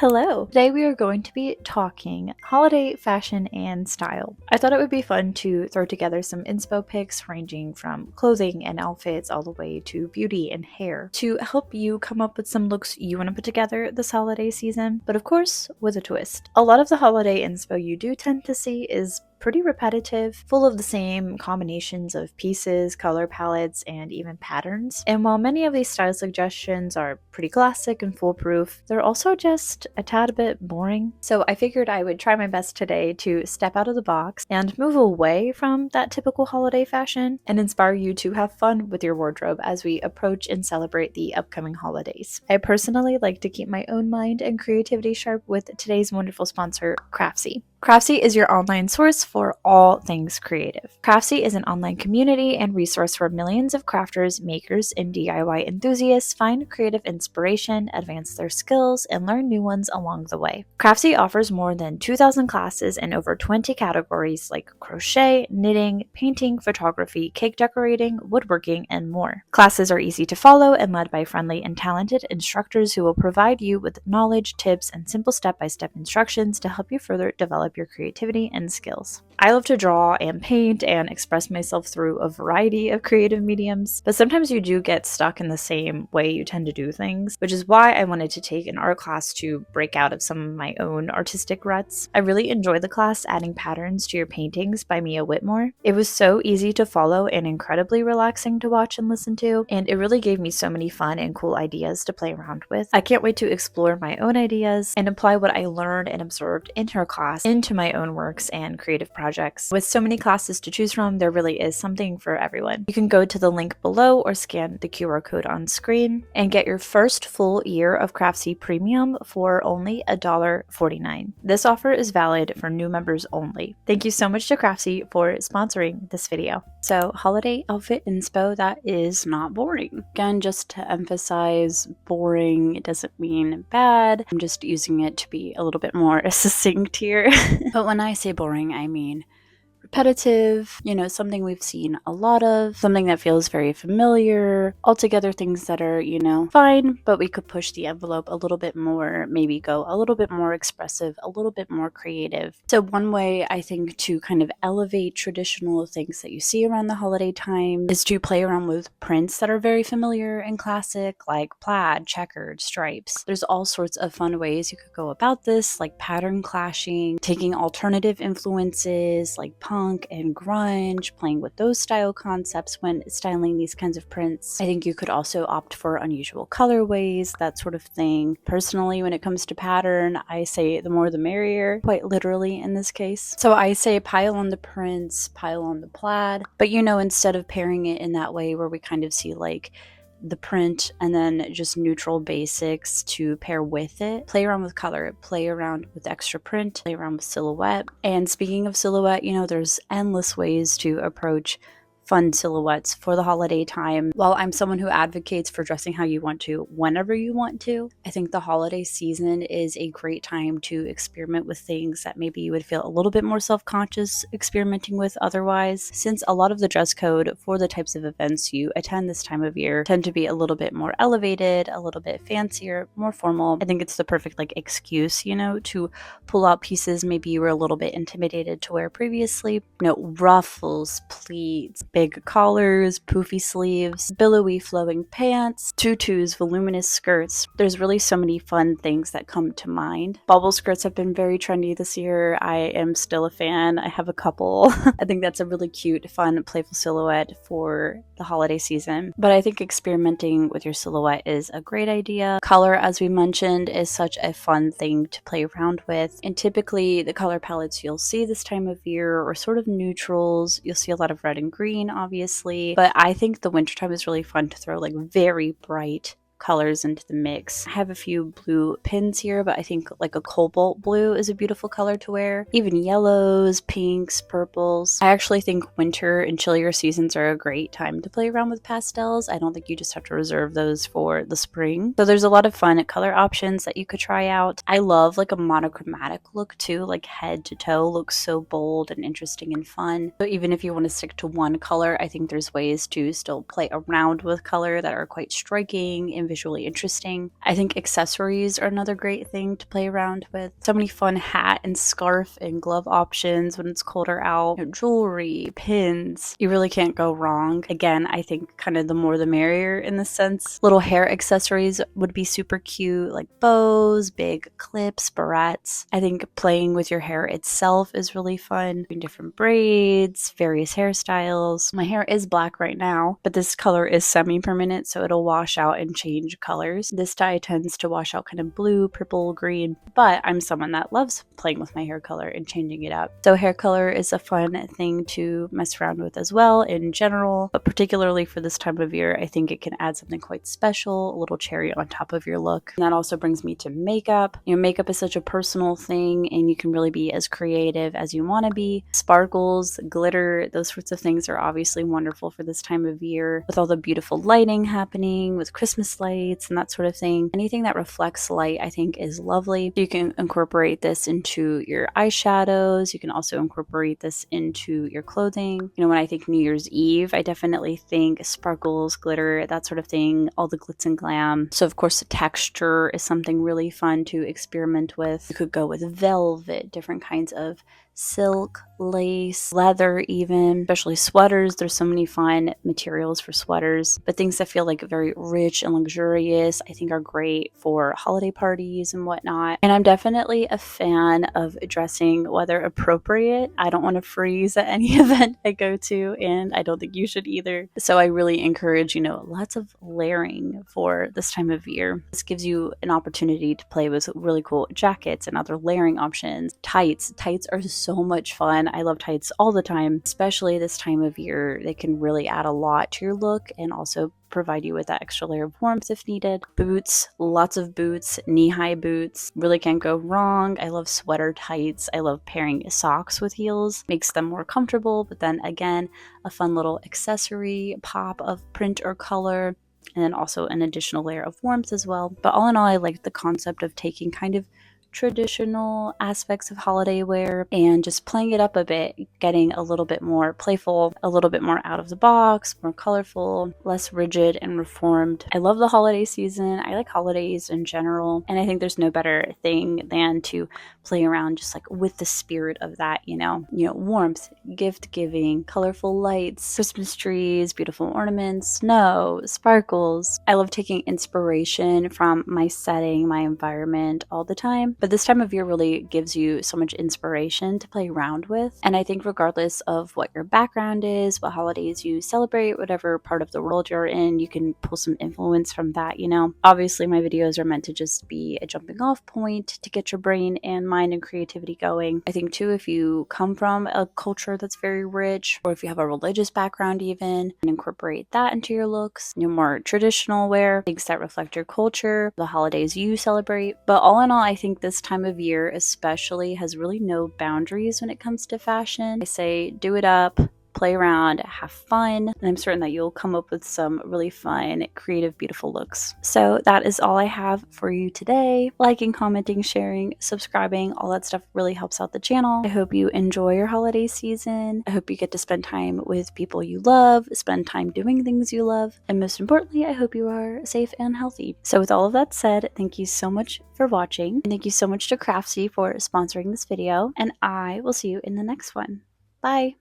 Hello! Today we are going to be talking holiday fashion and style. I thought it would be fun to throw together some inspo picks ranging from clothing and outfits all the way to beauty and hair to help you come up with some looks you want to put together this holiday season, but of course with a twist. A lot of the holiday inspo you do tend to see is pretty repetitive, full of the same combinations of pieces, color palettes, and even patterns. And while many of these style suggestions are pretty classic and foolproof, they're also just a tad bit boring. So I figured I would try my best today to step out of the box and move away from that typical holiday fashion and inspire you to have fun with your wardrobe as we approach and celebrate the upcoming holidays. I personally like to keep my own mind and creativity sharp with today's wonderful sponsor, Craftsy. Craftsy is your online source for all things creative. Craftsy is an online community and resource where millions of crafters, makers, and DIY enthusiasts find creative inspiration, advance their skills, and learn new ones along the way. Craftsy offers more than 2,000 classes in over 20 categories like crochet, knitting, painting, photography, cake decorating, woodworking, and more. Classes are easy to follow and led by friendly and talented instructors who will provide you with knowledge, tips, and simple step-by-step instructions to help you further develop your creativity and skills. I love to draw and paint and express myself through a variety of creative mediums, but sometimes you do get stuck in the same way you tend to do things, which is why I wanted to take an art class to break out of some of my own artistic ruts. I really enjoyed the class Adding Patterns to Your Paintings by Mia Whitmore. It was so easy to follow and incredibly relaxing to watch and listen to, and it really gave me so many fun and cool ideas to play around with. I can't wait to explore my own ideas and apply what I learned and observed in her class into my own works and creative projects. With so many classes to choose from, there really is something for everyone. You can go to the link below or scan the QR code on screen and get your first full year of Craftsy Premium for only $1.49. This offer is valid for new members only. Thank you so much to Craftsy for sponsoring this video. So, holiday outfit inspo that is not boring. Again, just to emphasize, boring, it doesn't mean bad. I'm just using it to be a little bit more succinct here. But when I say boring, I mean repetitive, something we've seen a lot of, something that feels very familiar, altogether things that are, fine, but we could push the envelope a little bit more, maybe go a little bit more expressive, a little bit more creative. So one way I think to kind of elevate traditional things that you see around the holiday time is to play around with prints that are very familiar and classic, like plaid, checkered, stripes. There's all sorts of fun ways you could go about this, like pattern clashing, taking alternative influences like punk and grunge, playing with those style concepts when styling these kinds of prints. I think you could also opt for unusual colorways, that sort of thing. Personally, when it comes to pattern, I say the more the merrier, quite literally in this case. So I say pile on the prints, pile on the plaid, but instead of pairing it in that way where we kind of see like the print and then just neutral basics to pair with it. Play around with color, play around with extra print, play around with silhouette. And speaking of silhouette, there's endless ways to approach fun silhouettes for the holiday time. While I'm someone who advocates for dressing how you want to, whenever you want to, I think the holiday season is a great time to experiment with things that maybe you would feel a little bit more self-conscious experimenting with otherwise, since a lot of the dress code for the types of events you attend this time of year tend to be a little bit more elevated, a little bit fancier, more formal. I think it's the perfect excuse, to pull out pieces maybe you were a little bit intimidated to wear previously. Ruffles, pleats, big collars, poofy sleeves, billowy flowing pants, tutus, voluminous skirts. There's really so many fun things that come to mind. Bubble skirts have been very trendy this year. I am still a fan. I have a couple. I think that's a really cute, fun, playful silhouette for the holiday season. But I think experimenting with your silhouette is a great idea. Color, as we mentioned, is such a fun thing to play around with. And typically the color palettes you'll see this time of year are sort of neutrals. You'll see a lot of red and green, obviously, but I think the wintertime is really fun to throw very bright colors into the mix. I have a few blue pins here, but I think like a cobalt blue is a beautiful color to wear. Even yellows, pinks, purples. I actually think winter and chillier seasons are a great time to play around with pastels. I don't think you just have to reserve those for the spring. So there's a lot of fun color options that you could try out. I love a monochromatic look too, head to toe looks so bold and interesting and fun. So even if you want to stick to one color, I think there's ways to still play around with color that are quite striking and visually interesting. I think accessories are another great thing to play around with. So many fun hat and scarf and glove options when it's colder out. Jewelry, pins, you really can't go wrong. Again, I think kind of the more the merrier in this sense. Little hair accessories would be super cute, like bows, big clips, barrettes. I think playing with your hair itself is really fun. Different braids, various hairstyles. My hair is black right now, but this color is semi-permanent, so it'll wash out and change colors. This dye tends to wash out kind of blue, purple, green, but I'm someone that loves playing with my hair color and changing it up. So hair color is a fun thing to mess around with as well in general, but particularly for this time of year, I think it can add something quite special, a little cherry on top of your look. And that also brings me to makeup. Makeup is such a personal thing, and you can really be as creative as you want to be. Sparkles, glitter, those sorts of things are obviously wonderful for this time of year with all the beautiful lighting happening with Christmas lights and that sort of thing. Anything that reflects light I think is lovely. You can incorporate this into your eyeshadows. You can also incorporate this into your clothing. When I think New Year's Eve, I definitely think sparkles, glitter, that sort of thing, all the glitz and glam. So of course the texture is something really fun to experiment with. You could go with velvet, different kinds of silk, lace, leather even, especially sweaters. There's so many fun materials for sweaters, but things that feel like very rich and luxurious I think are great for holiday parties and whatnot. And I'm definitely a fan of dressing weather appropriate. I don't want to freeze at any event I go to, and I don't think you should either. So I really encourage, lots of layering for this time of year. This gives you an opportunity to play with really cool jackets and other layering options. Tights are so much fun. I love tights all the time, especially this time of year. They can really add a lot to your look and also provide you with that extra layer of warmth if needed. Boots, lots of boots, knee-high boots, really can't go wrong. I love sweater tights. I love pairing socks with heels, makes them more comfortable, but then again, a fun little accessory, pop of print or color, and then also an additional layer of warmth as well. But all in all, I like the concept of taking kind of traditional aspects of holiday wear and just playing it up a bit, getting a little bit more playful, a little bit more out of the box, more colorful, less rigid and reformed. I love the holiday season. I like holidays in general, and I think there's no better thing than to play around just like with the spirit of that, warmth, gift giving, colorful lights, Christmas trees, beautiful ornaments, snow, sparkles. I love taking inspiration from my setting, my environment all the time. But this time of year really gives you so much inspiration to play around with. And I think regardless of what your background is, what holidays you celebrate, whatever part of the world you're in, you can pull some influence from that, Obviously, my videos are meant to just be a jumping off point to get your brain and mind and creativity going. I think too, if you come from a culture that's very rich, or if you have a religious background even, and incorporate that into your looks, more traditional wear, things that reflect your culture, the holidays you celebrate. But all in all, I think this time of year especially has really no boundaries when it comes to fashion. I say do it up, play around, have fun, and I'm certain that you'll come up with some really fun, creative, beautiful looks. So that is all I have for you today. Liking, commenting, sharing, subscribing, all that stuff really helps out the channel. I hope you enjoy your holiday season. I hope you get to spend time with people you love, spend time doing things you love, and most importantly, I hope you are safe and healthy. So with all of that said, thank you so much for watching, and thank you so much to Craftsy for sponsoring this video, and I will see you in the next one. Bye!